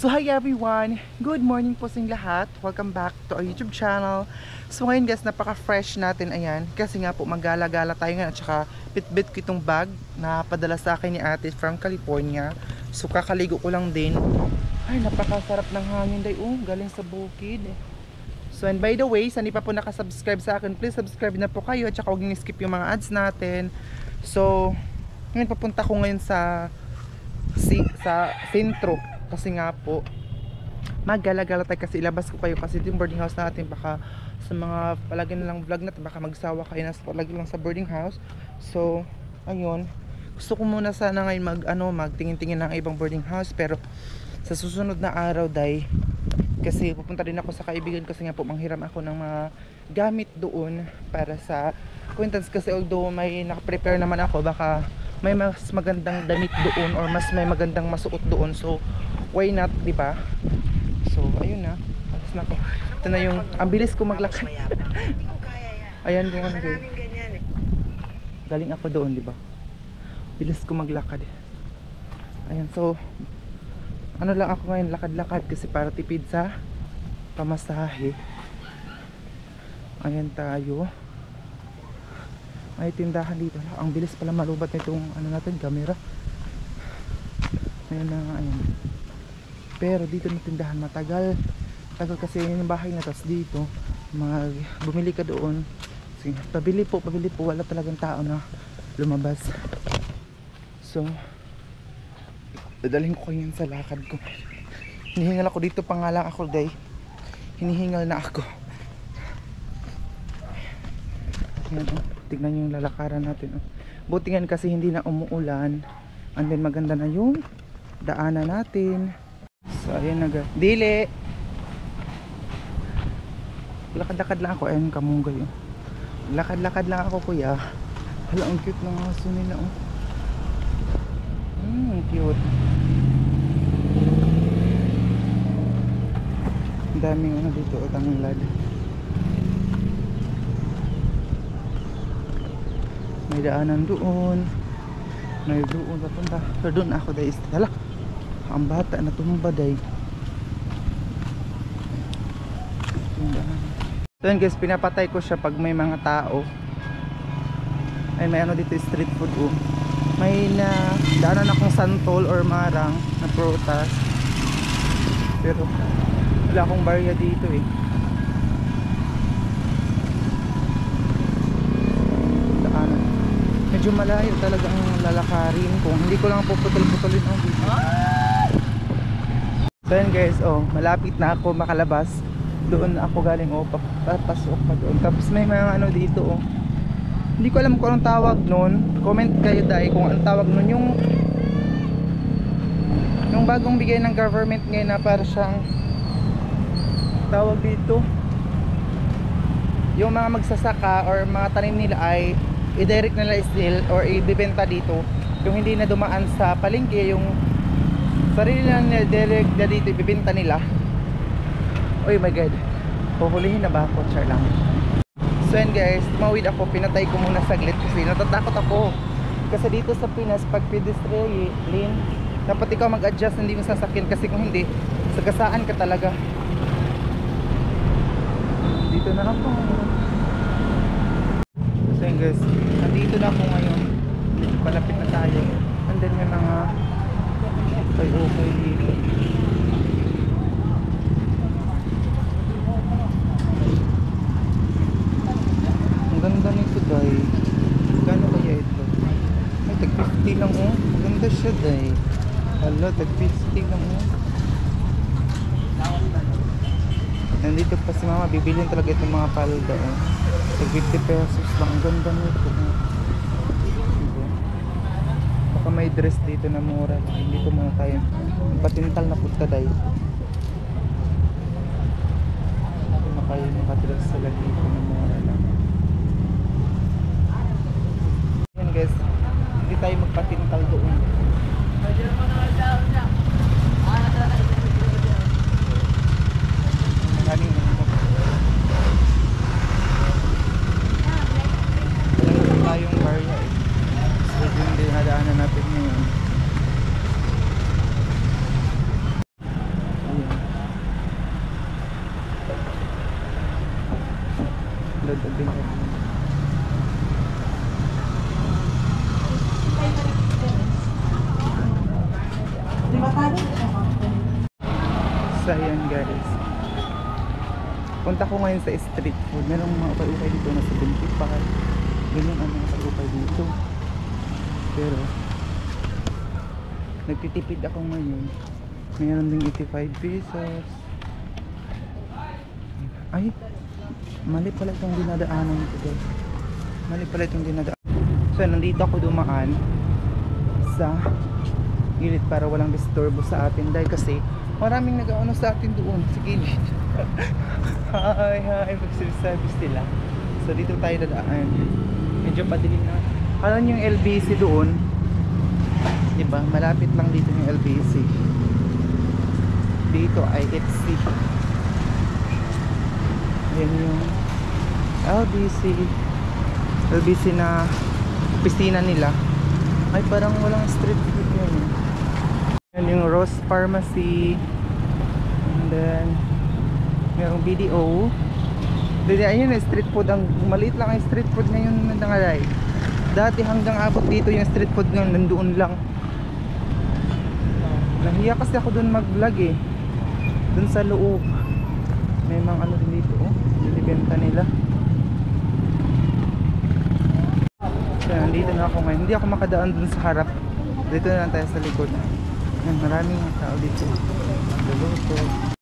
So hi everyone, good morning po sa inyong lahat. Welcome back to our YouTube channel. So ngayon guys, napaka-fresh natin ayan. Kasi nga po maggala-gala tayo ngayon. At saka bit-bit ko itong bag na padala sa akin ni ate from California. So kakaligo ko lang din. Ay, napakasarap ng hangin day. Galing sa bukid. So and by the way, sa hindi pa po nakasubscribe sa akin, please subscribe na po kayo. At saka huwag niyo skip yung mga ads natin. So ngayon papunta ko ngayon sa sentro. Kasi nga po maggala-gala tayo kasi ilabas ko kayo kasi yung boarding house natin baka sa mga palagi na lang vlog natin baka magsawa kayo na palagi lang sa boarding house. So ayun, gusto ko muna sana ngayon magtingin-tingin ng ibang boarding house, pero sa susunod na araw day kasi pupunta din ako sa kaibigan kasi nga po manghiram ako ng mga gamit doon para sa acquaintance kasi although may naka-prepare naman ako, baka may mas magandang damit doon or mas may magandang masuot doon, so why not, di ba? So ayun na, alas na ko. Ito na yung ang bilis ko maglakad. Ayan kung ano guys, galing ako doon, di ba? Bilis ko maglakad. Ayan, so ano lang ako ngayon, lakad-lakad kasi para tipid sa pamasahe. Ayan tayo. May tindahan dito. Ang bilis pala malubat nitong ano natin, camera. Ayan na nga, ayan. Pero dito na tindahan matagal. Tagal kasi yung bahay na, tas dito bumili ka doon. Sige, pabili po, wala talagang tao na lumabas. So dadalhin ko kayo sa lakad ko. Hinihingal ako dito pa nga lang ako day. Hinihingal na ako. Ayan, tignan yung lalakaran natin. Buti nga kasi hindi na umuulan. And then maganda na yung daanan natin. So ayan na guys. Dili! Lakad-lakad lang ako. Ayan kamunggay. Lakad-lakad lang ako kuya. Hala, ang cute ng aso nila. Cute. Ang daming ano dito, tanglad. May daanan doon. May doon papunta. So doon ako dahil hala, ang bata na tumba dahil. So yun guys, pinapatay ko siya pag may mga tao. Ay may ano dito, street food. May na daanan akong santol or marang na prutas, pero wala akong barya dito daanan. Medyo malayo talaga ang lalakarin kung hindi ko lang puputol-putulin dito. So yan guys, malapit na ako makalabas. Doon ako galing, papasok pa doon. Tapos may mga ano dito hindi ko alam kung anong tawag nun. Comment kayo dahil kung anong tawag nun, yung bagong bigay ng government ngayon na para siyang tawag dito, yung mga magsasaka or mga tanim nila ay i-direct nila still or ibibenta dito. Yung hindi na dumaan sa palengke, yung sarili na direct na dito ibibenta nila. Oh my god, puhulihin na ba ako? Char lang. So yan guys, tumawid ako, pinatay ko muna saglit kasi natatakot ako. Kasi dito sa Pinas, pag pedestrian lane, dapat ikaw mag-adjust, hindi mo sasakyan kasi kung hindi, sagasaan ka talaga. Dito na ako. So yan guys, nandito na ako ngayon. Palapit na tayo. And then may mga okay dito. Ganda nito day. Gano kaya ito? Ay, tag 50 lang Maganda siya day. Hala, tag 50 lang Nandito pa si mama, bibilin talaga itong mga palda Tag 50 pesos lang. Ganda nito Baka may dress dito na mura. Dito muna tayo. Patintal na punta day. Makayo nakadress sila dito na mura lang. Guys, hindi tayo magpatintal doon. Wala tayong barya So yun din nadaanan natin ngayon. sulod at binat. So ayan guys, punta ko ngayon sa street food. Merong mga ukay-ukay dito na 75. Ganyan ang mga ukay dito. Pero nagtitipid ako ngayon. Mayroon ding 85 pesos. Ay, mali pala itong dinadaanan ko guys. Mali pala itong dinadaanan. So nandito ako dumaan sa gilid para walang disturbo sa atin dahil kasi maraming nag-ano sa atin doon sa gilid. Hi, magsasabi sila. So dito tayo dadaan. Medyo padilim na. Kala nyo yung LBC doon, diba? Malapit lang dito yung LBC. Dito ay FC. Ayan yung LBC na opisina nila. Ay parang walang street food yan. Ayan yung Rose Pharmacy. And then mayroong BDO. Ayun yung street food. Ang maliit lang ang street food ngayon nangalay. Dati hanggang abot dito yung street food ngayon, nandoon lang. Nahiya kasi ako doon mag-vlog eh. Doon sa loob. May mga ano din dito, oh. Binibenta nila. So, nandito na ako ngayon. Hindi ako makadaan doon sa harap. Dito na lang tayo sa likod. Yan, maraming tao dito. Luluto.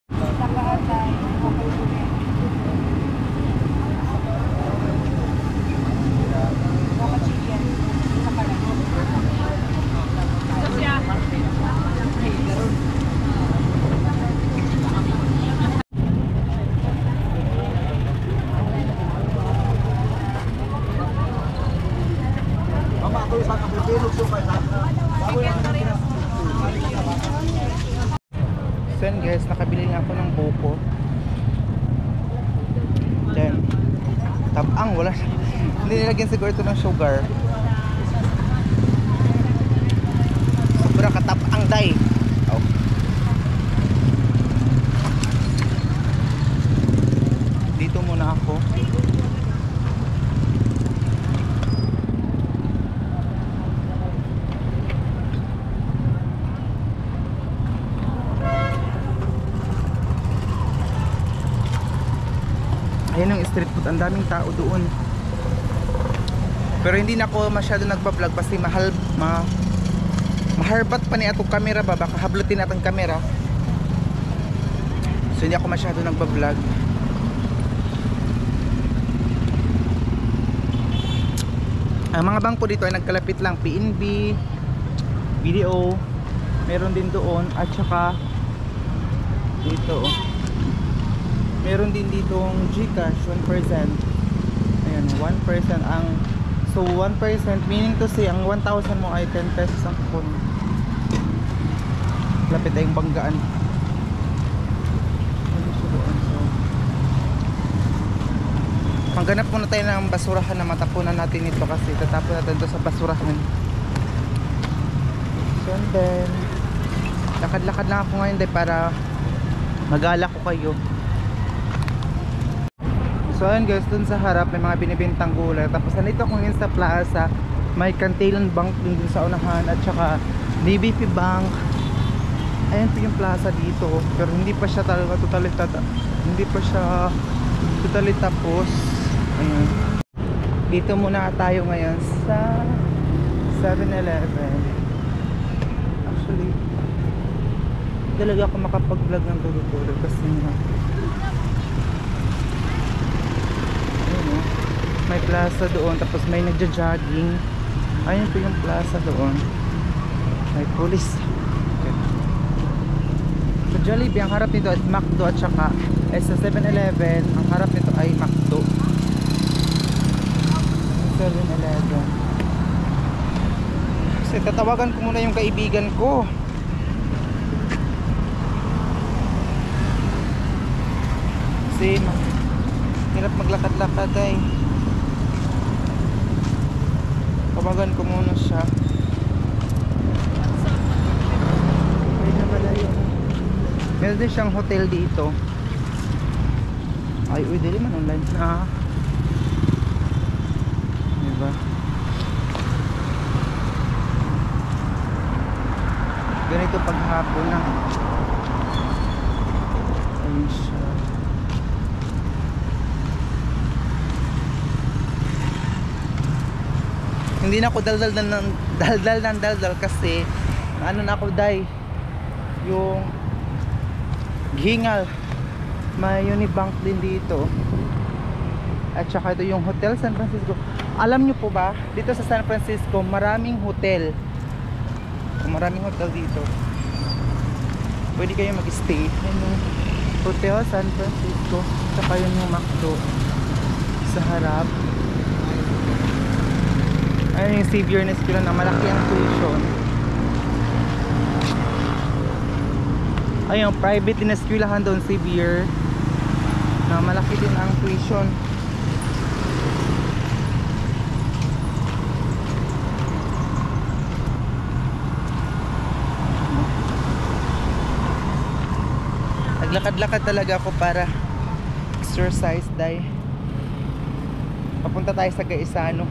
So yun guys, nakabili na ako ng buko. Then tabang, wala. Hindi nilagyan siguro ito ng sugar. Sobrang katapang day. Oh. Dito muna ako. Ayan yung street food, ang daming tao doon. Pero hindi na ako masyado nagbablog kasi maharbat pa ni atong camera ba, baka hablutin atong camera. So hindi ako masyado nagbablog. Ang mga bangko dito ay nagkalapit lang. PNB, BDO, meron din doon, at saka dito meron din ditong GCash 1%. Ayan, 1% ang, so 1% meaning to say ang 1,000 mo ay 10 pesos ang kupon. Lapit tayong banggaan. Maghanap muna tayo ng basurahan na matapunan natin ito kasi tatapon natin ito sa basurahan. So and then lakad-lakad lang ako ngayon para magala ko kayo. So ayun guys, dun sa harap may mga binibintang gulay. Tapos nandito ako ngayon sa plaza. May Cantalan Bank din dun sa unahan at saka DBP Bank. Ayan po yung plaza dito. Pero hindi pa siya talaga hindi pa siya totally tapos. Ayan. Dito muna tayo ngayon sa 7-Eleven. Actually talaga ako makapag-vlog ng tuloy-tuloy kasi may plaza doon, tapos may nagja-jogging. Ayun po yung plaza doon. May police. Okay. So Jollibee, ang harap nito ay McDo at saka sa 7-Eleven, ang harap nito ay McDo. 7-Eleven. Kasi tatawagan ko muna yung kaibigan ko. Kasi hirap maglakad-lakad ay. Tawagan ko muna siya. Meron din siyang hotel dito. Ay, uy, dili man online na. Ganito paghapon na. Ayun siya. Hindi na ako daldal kasi ano na ako day, yung hingal. May Unibank din dito. At saka ito yung Hotel San Francisco. Alam nyo po ba, dito sa San Francisco maraming hotel. Maraming hotel dito. Pwede kayo mag-stay. Yan yung Hotel San Francisco. Saka yun yung McDo sa harap. Ayun yung Xavier na Eskwela na malaki ang tuition. Ayun, private din na eskwelahan doon, Xavier, na malaki din ang tuition. Naglakad-lakad talaga ako para exercise day. Papunta tayo sa Gaisano.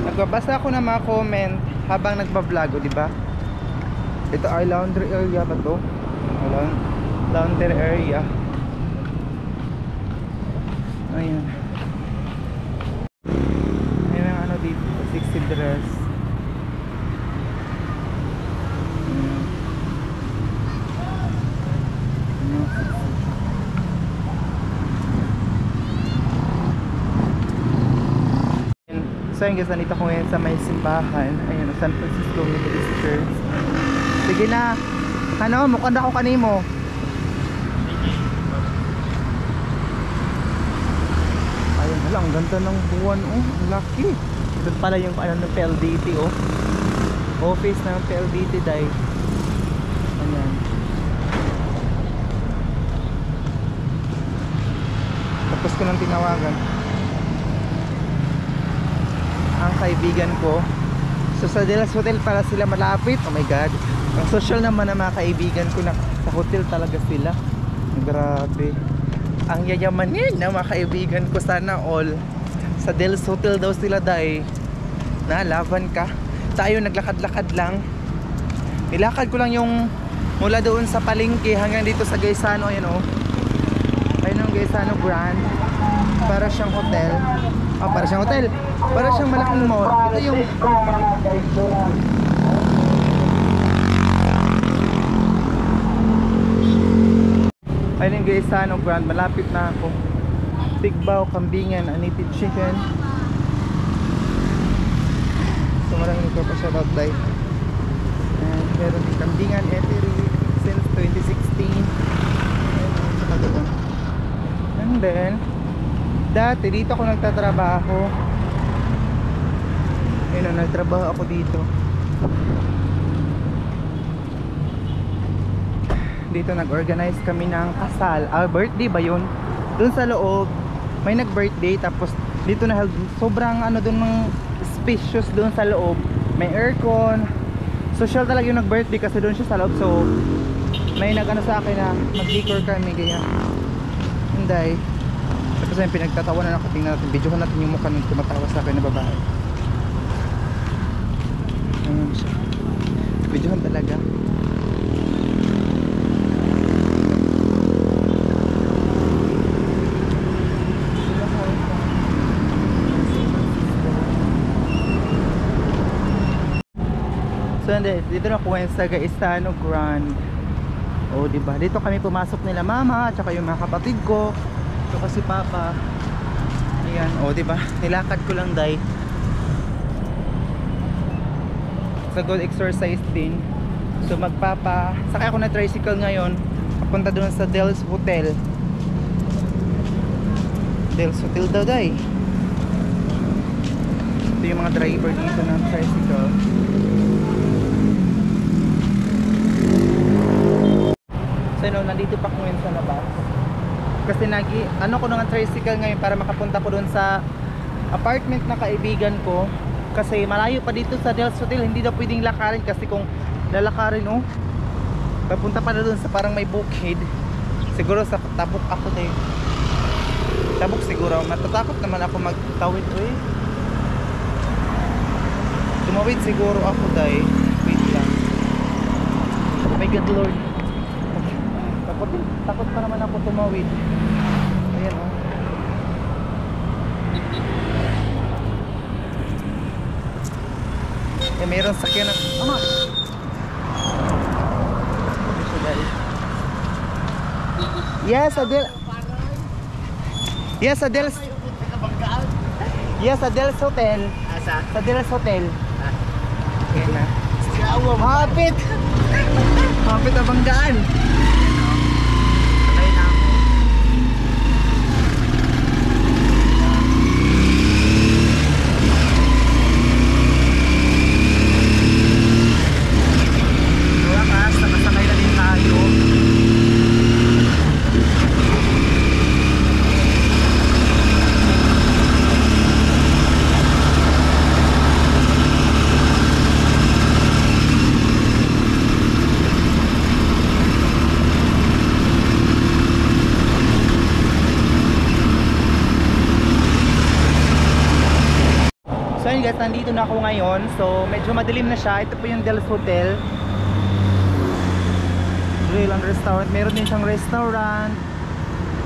Nagbabasa ako ng mga comment habang nagba-vlog, di ba? Ito ay laundry area ba to? Laundry area. Ayun. Ayun ang ano dito, 60 dress. So ayun guys, nandito ko ngayon sa may simbahan. Ayun, San Francisco Methodist Church. Sige na. Ano, mukhang ako kanimo. Ayun, wala, ang ganda ng buwan, oh. Ang laki. Doon pala yung ano ng PLDT, oh. Office ng PLDT dahil. Ayan. Tapos ko nang tinawagan ang kaibigan ko. So sa Delas Hotel para sila malapit. Oh my god, ang social naman ng mga kaibigan ko na sa hotel talaga sila. Grabe, ang yayamanin ng mga kaibigan ko. Sana all sa Delas Hotel daw sila dahil na laban ka. Tayo naglakad-lakad lang. Nilakad ko lang yung mula doon sa palengke hanggang dito sa Gaisano. Ayan o, ayun ang Gaisano brand. Para siyang hotel. Para siyang hotel. Para siyang malaking mall. Ito yung ayun yung Gaisano brand. Malapit na ako. Tigbaw, kambingan, anited chicken. So maraming nagpapashoutout dahil and meron din kambingan eatery since 2016. And then dati dito ako nagtatrabaho. Ayun, nagtrabaho ako dito. Dito nag-organize kami ng kasal. Birthday ba yun? Doon sa loob may nag-birthday, tapos dito na sobrang ano doon ng spacious doon sa loob. May aircon. Social talaga yung nag-birthday kasi doon siya sa loob. So may nag-ano sa akin na mag-decor kami ganyan. Hindi. Tapos ayun, pinagtatawanan ako. Tingnan natin, videohan natin yung mukha nung tumatawa sa akin na babae. Ayun siya. Videohan talaga. So dito na po sa Gaisano Grand. O diba, dito kami pumasok nila mama at saka yung mga kapatid ko. Ito kasi papa. Ayan, o diba, nilakad ko lang dahil sa good exercise din. So sakay ako na tricycle ngayon papunta doon sa Del's Hotel. Del's Hotel daw dahil ito yung mga driver dito ng tricycle. So nandito pa ko ngayon sa labas kasi ano ko ng tricycle ngayon para makapunta ko doon sa apartment na kaibigan ko. Kasi malayo pa dito sa Del's Hotel, hindi daw pwedeng lakarin kasi kung lalakarin papunta pa na doon sa parang may bukid. Siguro sa tabok ako din. Tabok siguro, matatakot naman ako magtawid Tumawid siguro ako dahil. Wait lang. Oh my God, Lord. Takot pa naman ako tumawid. Ayan oh. Eh, mayroon sakyan na. Ama! Yes, Adel. Yes, Adel. Yes, Adel's Hotel. Asa? Sa Adel's Hotel. Okay na. Hapit! Hapit ang banggaan. Patay na ako. Wakas, nakasakay na din tayo. So ayun guys, nandito na ako ngayon. So medyo madilim na siya. Ito po yung Del's Hotel. Grill and restaurant. Meron din siyang restaurant.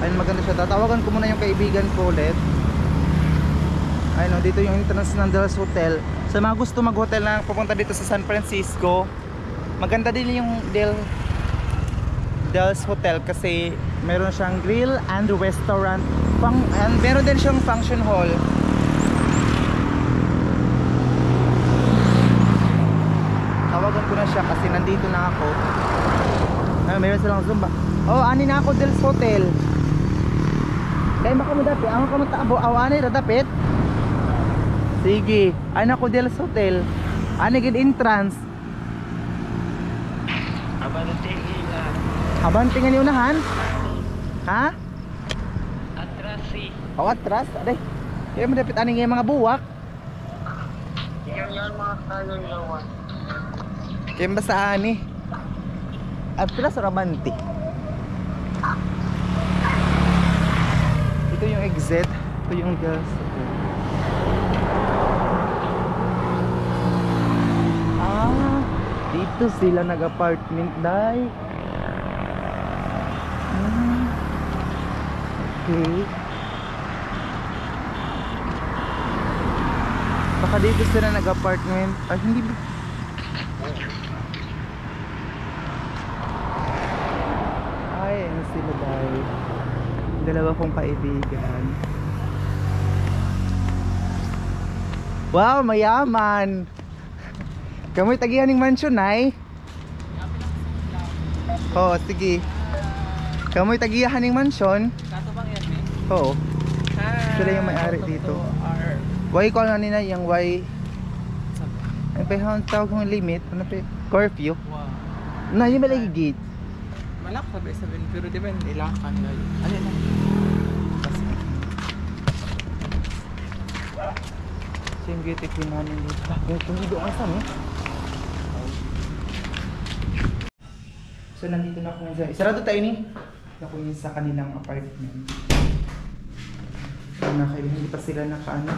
Ayun, maganda siya. Tatawagan ko muna yung kaibigan ko ulit. Ayun, dito yung entrance ng Del's Hotel. Sa mga gusto mag-hotel na pupunta dito sa San Francisco, maganda din yung Del's Hotel kasi meron siyang grill and restaurant. And meron din siyang function hall. Tawagan ko na siya kasi nandito na ako. Meron silang Zumba. Oh, ani na ako Del's Hotel. Kaya baka mo dapit. Ang ka matabo. Ani na dapit. Sige. Ani ako Del's Hotel. Ani gid entrance. Abante nga ni unahan. Ha? Atras si. Oh, atras. Aday. Kaya mo dapit ani nga mga buwak. Yan mga kayang yawan. Kaya ba sa ani? Atras o Abante? Ito yung exit. Ito yung gas. Ah, dito sila nag-apartment dahil. Okay. Baka dito sila nag-apartment. Ay, hindi ba? Ay, ano sila dahil. Dalawa kong kaibigan. Wow, mayaman. Kamoy tagihan ng mansion, ay? Oo, sige. Kamoy tagihan ng mansion. Kato bang yan eh? Oo. Sila yung may-ari dito. Why call na nila yung why? Ano pa yung tawag kong limit? Ano pa yung curfew? Wow. Na, yung malagi gate. Malak sabi pero di ba ilakan na yun? Ano yun? Yung gate namin dito. Yung dito ang saan eh. So nandito na ako ngayon. Sarado tayo ni. Ako yun sa kanilang apartment. Kaya hindi pa sila nakaano.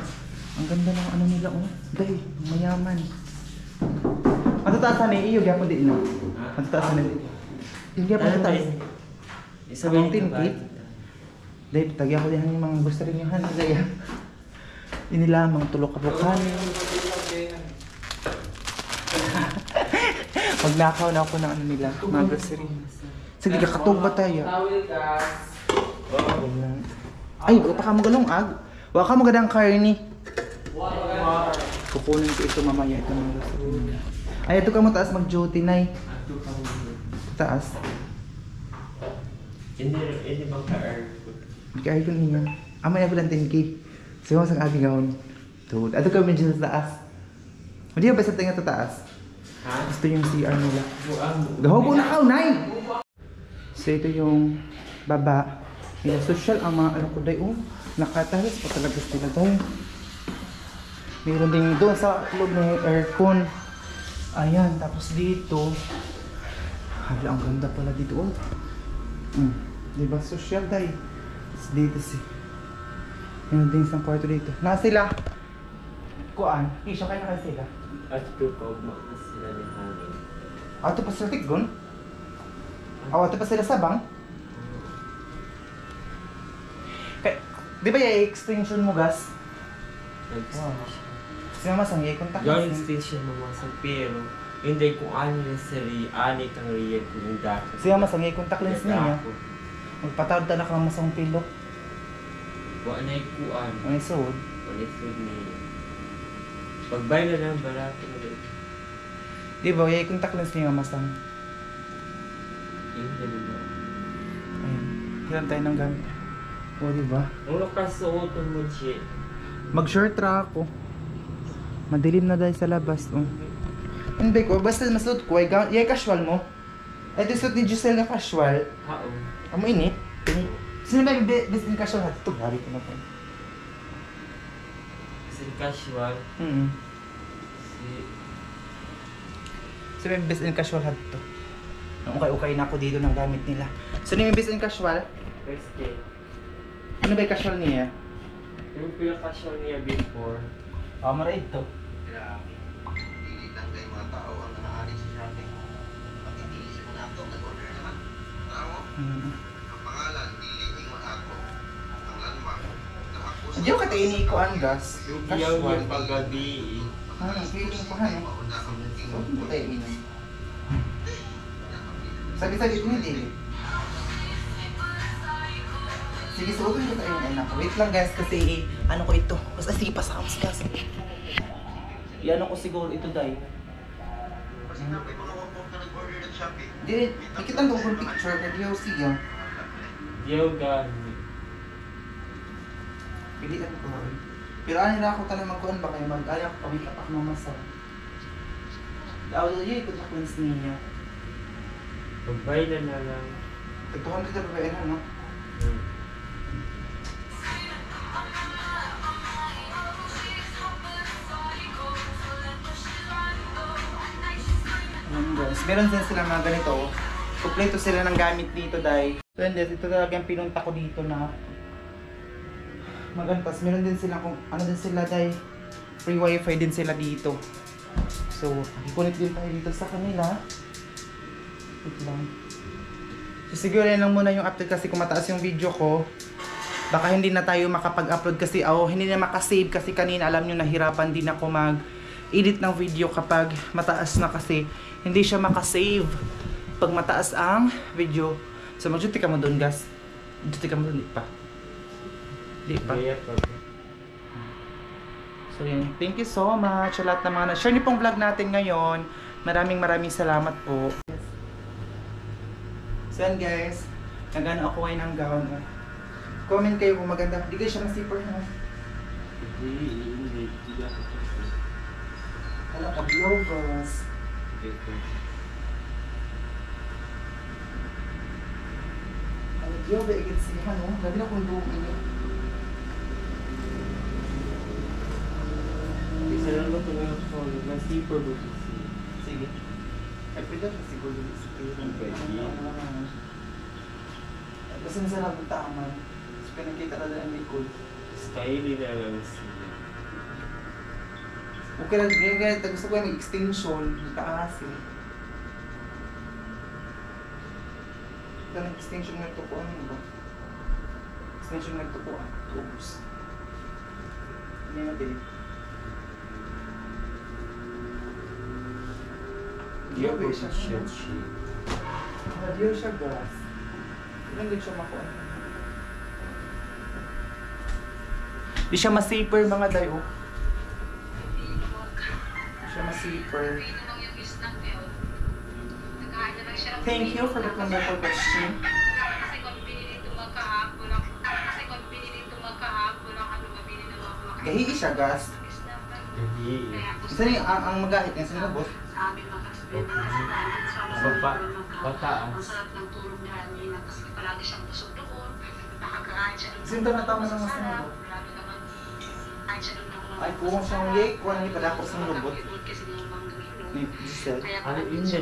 Ang ganda ng ano nila oh. Dahil, mayaman. Matutaasan eh, iyo gyapon di ino. Matutaasan eh. Yung gyapon mataas. Isang tinkit. Dahil tagya ko din ang mga gusto rin yung hanay gaya. Ini lamang tulok kabukan. Magnakaw na ako ng ano nila, mga grocery. Sige, kakatog ba tayo? Ay, baka ka magalong ag. Waka ka magadang karni. Kukunin ko ito mamaya, ito mga grocery nila. Ay, ito ka mo taas mag-duty, nay. Taas. Hindi bang ka-air? Ka-aircon niya. Amay ako lang 10K. Sige mo sa aking gawin. Dude, ato ka medyo sa taas. Hindi ba sa tingin sa taas? Gusto yung CR nila. Gahobo na ka, nay! So ito yung baba. Nila social ang mga ano ko day. Oh, nakatalas pa talaga sila tayo. Mayroon din doon sa loob ng aircon. Ayan, tapos dito. Hala, ang ganda pala dito. Oh. Diba social day? Tapos dito si. Mayroon din isang kwarto dito. Na sila. Kuan, Kisha, kaya na sila. At pagma sila ni hangin. Ato pa sila Tiggon? Ato pa sila Sabang? Kay, di ba yung extension mo, gas? Nag-extension. Si Mama Sang, yung contact Yung lens. extension mo masang pero hindi kung ano yung sari, ani kang riyad kung yung dako. Si Mama Sang, yung contact lens niya. Magpatawad na ka Mama Sang pilo. Wa na ikuan. Ano yung suod? Wala food niya. Pagbay na lang barato na rin. Di ba, yung contact lens niya Mama Sang. Hindi ba? Ayun. Hiram tayo ng gamit. O, di ba? Ang nakasuoton mo, Che. Mag-short ra ako. Madilim na dahil sa labas. Oh. Hindi ko, basta masuot ko, yung casual mo. Ito yung suot ni Giselle na casual. Hao. Amo ini. Sino ba yung best in casual hat? Ito, grabe ko na po. Kasi casual. Si... Sino ba yung best in casual hat to? Ukay-ukay na ako dito ng gamit nila. Sino yung best in casual? First day. Ano ba yung casual niya? Yung pinaka-casual niya before. Mara ito. Grabe. Dili lang kay mga tao ang nanaani sa shopping. Pagpipili mo na ako, nag-order naman. Tao, ang pangalan, dili ingon ako. Ang landmark, na ako sa... Hindi ko kata iniikuan gas. Yung diyaw Casual. yung paggabi. Feeling ko ano. Mauna ang tingin Huwag mo. mo tayo inom. Sabi-sabi ito hindi. Sige, suotin ko tayo yung anak. Wait lang guys, kasi ano ko ito. Basta sige, pasakams gas. Iano ko siguro ito dahil. Kasi na may mga wapong na nag-order ng shopping. Di, nakita mo kung picture na DOC ah. Diyaw gani. Pilihan ko. Pero ano na ako tanong magkuhan ba kayo? Mag-ali ako kami kapak mamasa. Daw yun, ikot na queens niya. Pagbay na lang. Tagtuhan kita ba ba no? Guys, meron din sila mga ganito. Kompleto sila ng gamit dito dahil. So and ito talaga yung pinunta ko dito na magantas. Meron din sila kung ano din sila dahil free wifi din sila dito. So, i-connect din tayo dito sa kanila. Wait lang. So siguro yan lang muna yung update kasi kung mataas yung video ko. Baka hindi na tayo makapag-upload kasi hindi na makasave kasi kanina alam nyo nahirapan din ako mag-edit ng video kapag mataas na kasi hindi siya makasave pag mataas ang video. So mag-duty ka mo doon guys. Duty ka mo doon, di pa. Di pa. So yun, thank you so much sa lahat ng mga na-share niyo pong vlog natin ngayon. Maraming salamat po. So yan guys, nagano ako ngayon ng gown. Comment kayo kung maganda. Di kayo siya ma-zipper na. Hindi. Alam ka, vloggers. Ano, diyo ba igit siya, no? Gabi na kung doon ini. Isa lang ba ito yung phone? May zipper ba ito? Sige. Ay, pwede na siguro yung zipper. Pwede. Kasi nasa nabuntaman. So, pinakita na lang ang likod. Styling na lang siya. Okay lang, ganyan, gusto ko yung extension, taas eh. Ito ng extension nga ito po, ano ba? Extension nga ito po, oops. Hindi natin. Diyo ba siya? Diyo siya, guys. Ilan din siya makuha? Di siya ma-safer mga dayo. Siya ma-safer. Thank you for the wonderful question. Gahi siya, gas. Hindi. Isa niya, ang magahit niya, sino boss? Pataas. Sino na tama ng mas nilo? Ay, kung siyang yay, kuha niya pala ako sa robot. Ni Giselle. Ano yun niya?